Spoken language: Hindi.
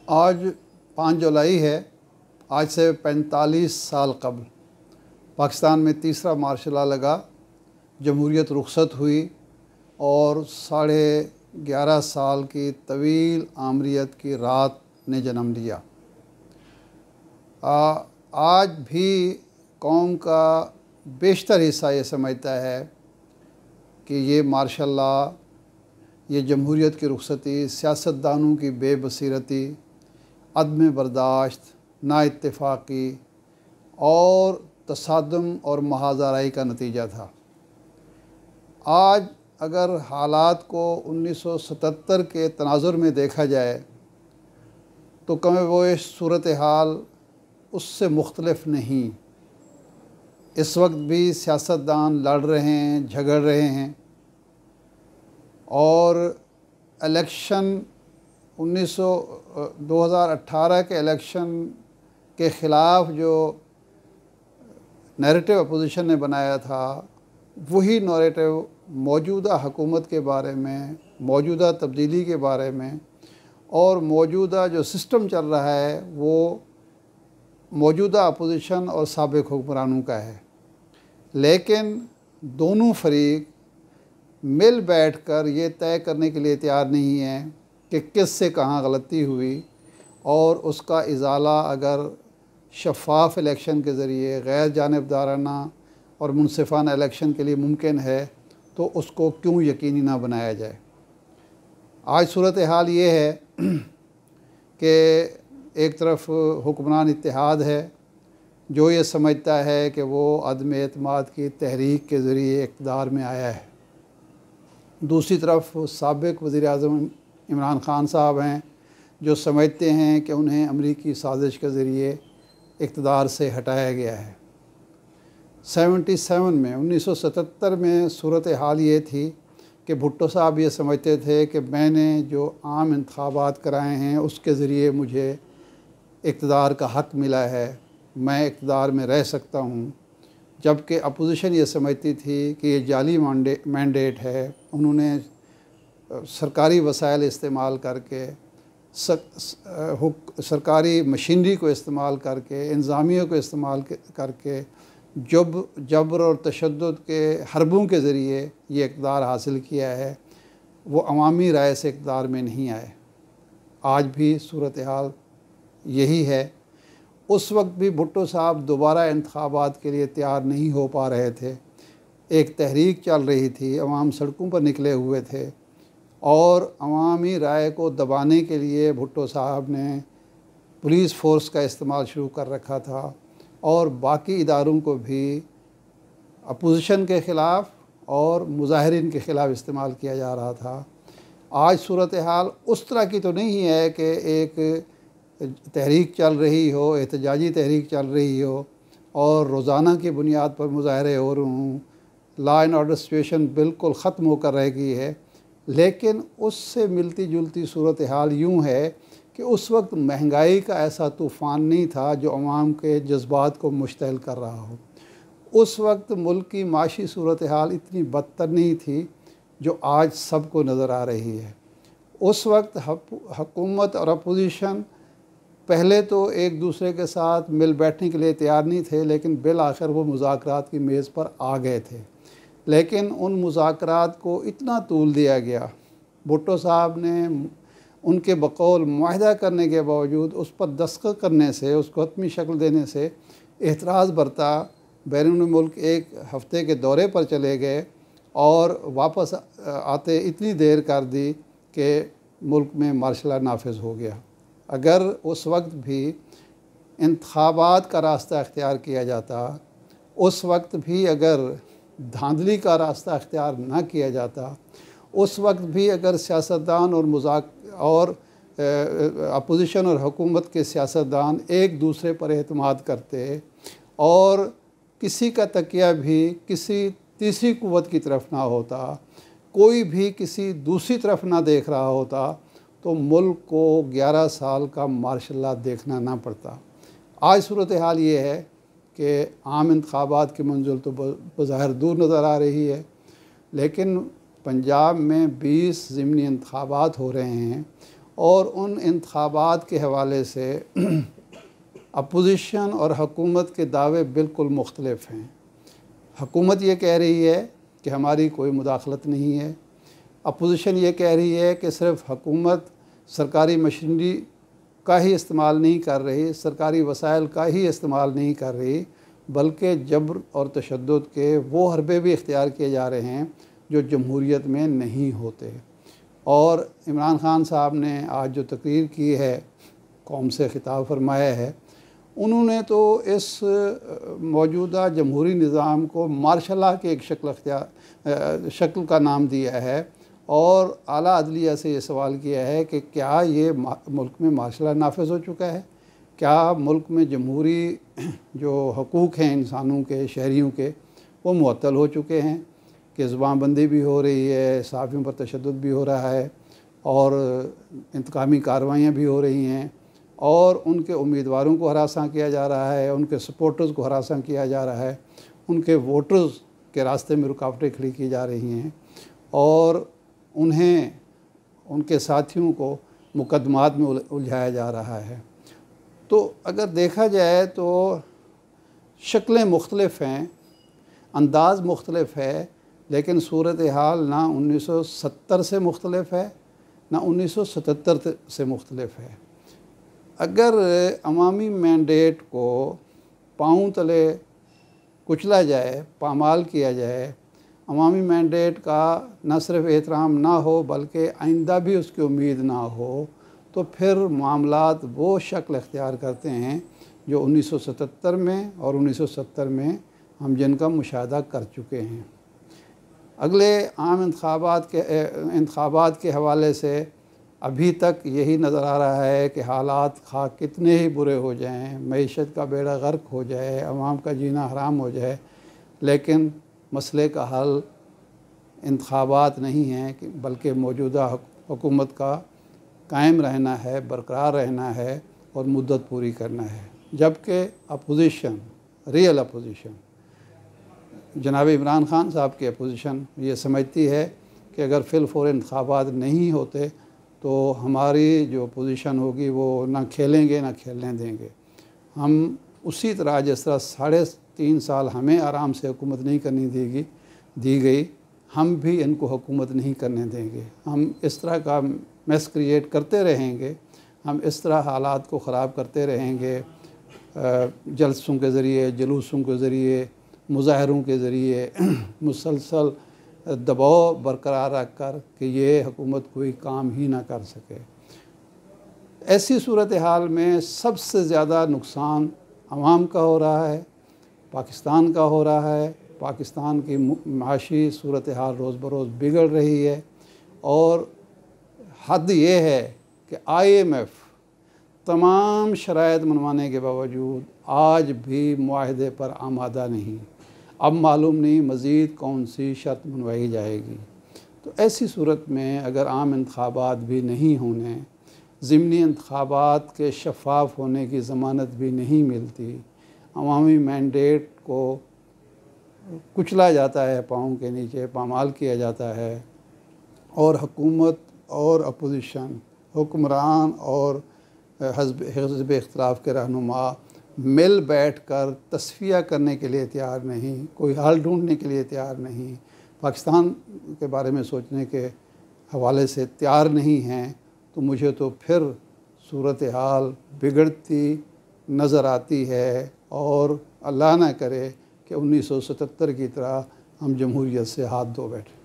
आज 5 जुलाई है। आज से 45 साल कबल पाकिस्तान में तीसरा मार्शल लॉ लगा, जमहूरियत रुखसत हुई और 11.5 साल की तवील आमरीत की रात ने जन्म लिया। आज भी कौम का बेशतर हिस्सा ये समझता है कि ये मार्शल लॉ, ये जमहूरियत की रुखसती सियासतदानों की बेबसीरती, अदम बर्दाश्त, नाइत्तेफाकी और तसादम और महाज़ाराई का नतीजा था। आज अगर हालात को 1977 के तनाजुर में देखा जाए तो कम वो सूरत हाल उससे मुख्तलिफ नहीं। इस वक्त भी सियासतदान लड़ रहे हैं, झगड़ रहे हैं और इलेक्शन 2018 के इलेक्शन के ख़िलाफ़ जो नैरेटिव अपोजिशन ने बनाया था, वही नैरेटिव मौजूदा हुकूमत के बारे में, मौजूदा तब्दीली के बारे में और मौजूदा जो सिस्टम चल रहा है वो मौजूदा अपोजिशन और साबिक़ हुक्मरानों का है। लेकिन दोनों फरीक मिल बैठकर ये तय करने के लिए तैयार नहीं हैं कि किस से कहाँ गलती हुई और उसका इज़ाला अगर शफ़ाफ़ इलेक्शन के ज़रिए गैर जानिबदाराना और मुनसिफ़ाना इलेक्शन के लिए मुमकिन है तो उसको क्यों यकीनी ना बनाया जाए। आज सूरत हाल ये है कि एक तरफ हुक्मरान इत्तेहाद है जो ये समझता है कि वो अदम एतमाद की तहरीक के ज़रिए इक़्तिदार में आया है। दूसरी तरफ साबिक़ वज़ीर-ए-आज़म इमरान ख़ान साहब हैं जो समझते हैं कि उन्हें अमरीकी साजिश के ज़रिए इक़्तिदार से हटाया गया है। 1977 में सूरत हाल ये थी कि भुट्टो साहब ये समझते थे कि मैंने जो आम इंतखाबात कराए हैं उसके ज़रिए मुझे इक़्तिदार का हक़ मिला है, मैं इक़्तिदार में रह सकता हूँ, जबकि अपोजिशन ये समझती थी कि ये जाली मैंडेट है। उन्होंने सरकारी वसाइल इस्तेमाल करके, सरकारी मशीनरी को इस्तेमाल करके, इंतज़ामिया को इस्तेमाल करके जबर और तशद्दुद के हरबों के ज़रिए ये इक़्तिदार हासिल किया है। वो अवामी राय से इक़्तिदार में नहीं आए। आज भी सूरत हाल यही है। उस वक्त भी भुट्टो साहब दोबारा इंतखाबात के लिए तैयार नहीं हो पा रहे थे। एक तहरीक चल रही थी, अवाम सड़कों पर निकले हुए थे और अवामी राय को दबाने के लिए भुट्टो साहब ने पुलिस फ़ोर्स का इस्तेमाल शुरू कर रखा था और बाकी इदारों को भी अपोजिशन के ख़िलाफ़ और मुज़ाहिरीन के ख़िलाफ़ इस्तेमाल किया जा रहा था। आज सूरत हाल उस तरह की तो नहीं है कि एक तहरीक चल रही हो, एहतजाजी तहरीक चल रही हो और रोज़ाना की बुनियाद पर मुज़ाहरे हो रहे हों, लॉ एंड ऑर्डर सिचुएशन बिल्कुल ख़त्म होकर रह गई है। लेकिन उससे मिलती जुलती सूरत हाल यूँ है कि उस वक्त महंगाई का ऐसा तूफ़ान नहीं था जो अवाम के जज्बात को मुश्तइल कर रहा हो। उस वक्त मुल्क की माशी सूरत हाल इतनी बदतर नहीं थी जो आज सबको नज़र आ रही है। उस वक्त हुकूमत और अपोजिशन पहले तो एक दूसरे के साथ मिल बैठने के लिए तैयार नहीं थे, लेकिन बिल आखिर वो मुज़ाकरात की मेज़ पर आ गए थे। लेकिन उन मुज़ाकरात को इतना तूल दिया गया, भुट्टो साहब ने उनके बकौल मुआहदा करने के बावजूद उस पर दस्तखत करने से, उसको हतमी शक्ल देने से एतराज़ बरता। बैरून मुल्क एक हफ़्ते के दौरे पर चले गए और वापस आते इतनी देर कर दी कि मुल्क में मार्शल लॉ नाफिज हो गया। अगर उस वक्त भी इंतखाबात का रास्ता अख्तियार किया जाता, उस वक्त भी अगर धांधली का रास्ता अख्तियार ना किया जाता, उस वक्त भी अगर सियासतदान और अपोजिशन और हुकूमत के सियासतदान एक दूसरे पर एतमाद करते और किसी का तकिया भी किसी तीसरी क़ुव्वत की तरफ ना होता, कोई भी किसी दूसरी तरफ ना देख रहा होता, तो मुल्क को 11 साल का मार्शल लॉ देखना ना पड़ता। आज सूरत हाल ये है कि आम इंतखाबात की मंजिल तो बज़ाहिर दूर नज़र आ रही है, लेकिन पंजाब में 20 ज़िमनी इंतखाबात हो रहे हैं और उन इंतखाबात के हवाले से अपोजिशन और हुकूमत के दावे बिल्कुल मुख्तलिफ हैं। हुकूमत ये कह रही है कि हमारी कोई मुदाखलत नहीं है, अपोजिशन ये कह रही है कि सिर्फ हुकूमत सरकारी मशीनरी का ही इस्तेमाल नहीं कर रही, सरकारी वसाइल का ही इस्तेमाल नहीं कर रही, बल्कि जबर और तशद्दुद के वो हरबे भी इख्तियार किए जा रहे हैं जो जमहूरियत में नहीं होते। और इमरान खान साहब ने आज जो तकरीर की है, कौम से खिताब फरमाया है, उन्होंने तो इस मौजूदा जमहूरी निज़ाम को मार्शल लॉ की एक शक्ल का नाम दिया है और आला अदलिया से ये सवाल किया है कि क्या ये मुल्क में मार्शल लॉ नाफिज हो चुका है, क्या मुल्क में जमहूरी जो हकूक़ हैं इंसानों के, शहरियों के, वो मुअत्तल हो चुके हैं कि ज़ुबानबंदी भी हो रही है, सहाफ़ियों पर तशद्दुद भी हो रहा है और इंतकामी कार्रवाइयाँ भी हो रही हैं और उनके उम्मीदवारों को हरासा किया जा रहा है, उनके सपोर्टर्स को हरासा किया जा रहा है, उनके वोटर्स के रास्ते में रुकावटें खड़ी की जा रही हैं और उन्हें, उनके साथियों को मुकदमात में उलझाया जा रहा है। तो अगर देखा जाए तो शक्लें मुख्तलिफ़ हैं, अंदाज़ मुख्तलिफ़ है, लेकिन सूरत हाल ना 1970 से मुख्तलिफ़ है ना 1977 से मुख्तलिफ़ है। अगर अवामी मैंडेट को पाँव तले कुचला जाए, पामाल किया जाए, अवामी मैंडेट का न सिर्फ एहतराम ना हो बल्कि आइंदा भी उसकी उम्मीद ना हो, तो फिर मामलात वो शक्ल इख्तियार करते हैं जो 1977 में और 1970 में हम जिनका मुशाहदा कर चुके हैं। अगले आम इंतखाबात के हवाले से अभी तक यही नज़र आ रहा है कि हालात खा कितने ही बुरे हो जाएं, मईशत का बेड़ा गर्क हो जाए, अवाम का जीना हराम हो जाए, लेकिन मसले का हल इंतखाबात नहीं है कि बल्कि मौजूदा हुकूमत का कायम रहना है, बरकरार रहना है और मुद्दत पूरी करना है। जबकि अपोजिशन, रियल अपोजिशन, जनाब इमरान खान साहब की अपोजिशन ये समझती है कि अगर फिलफौर इंतखाबात नहीं होते तो हमारी जो पोजीशन होगी वो ना खेलेंगे ना खेलने देंगे। हम उसी तरह जिस तरह 3.5 साल हमें आराम से हुकूमत नहीं करनी दी गई, हम भी इनको हुकूमत नहीं करने देंगे। हम इस तरह का मैस क्रिएट करते रहेंगे, हम इस तरह हालात को ख़राब करते रहेंगे, जलसों के ज़रिए, जुलूसों के ज़रिए, मुज़ाहरों के ज़रिए, मुसलसल दबाव बरकरार रख कर कि ये हुकूमत कोई काम ही ना कर सके। ऐसी सूरत हाल में सबसे ज़्यादा नुकसान अवाम का हो रहा है, पाकिस्तान का हो रहा है। पाकिस्तान की माशी सूरत हाल रोज़ बरोज़ बिगड़ रही है और हद ये है कि IMF तमाम शराइत मनवाने के बावजूद आज भी मुआहदे पर आमादा नहीं। अब मालूम नहीं मज़ीद कौन सी शर्त मनवाई जाएगी। तो ऐसी सूरत में अगर आम इंतखाबात भी नहीं होने, ज़िमनी इंतखाबात के शफ़ाफ़ होने की ज़मानत भी नहीं मिलती, अवामी मैंडेट को कुचला जाता है, पाँव के नीचे पामाल किया जाता है और हुकूमत और अपोजिशन, हुक्मरान और हिज़्ब इख्तिलाफ़ के रहनुमा मिल बैठ कर तस्फ़िया करने के लिए तैयार नहीं, कोई हल ढूंढने के लिए तैयार नहीं, पाकिस्तान के बारे में सोचने के हवाले से तैयार नहीं हैं, तो मुझे तो फिर सूरत हाल बिगड़ती नज़र आती है और अल्लाह ना करे कि 1977 की तरह हम जमहूरियत से हाथ धो बैठे।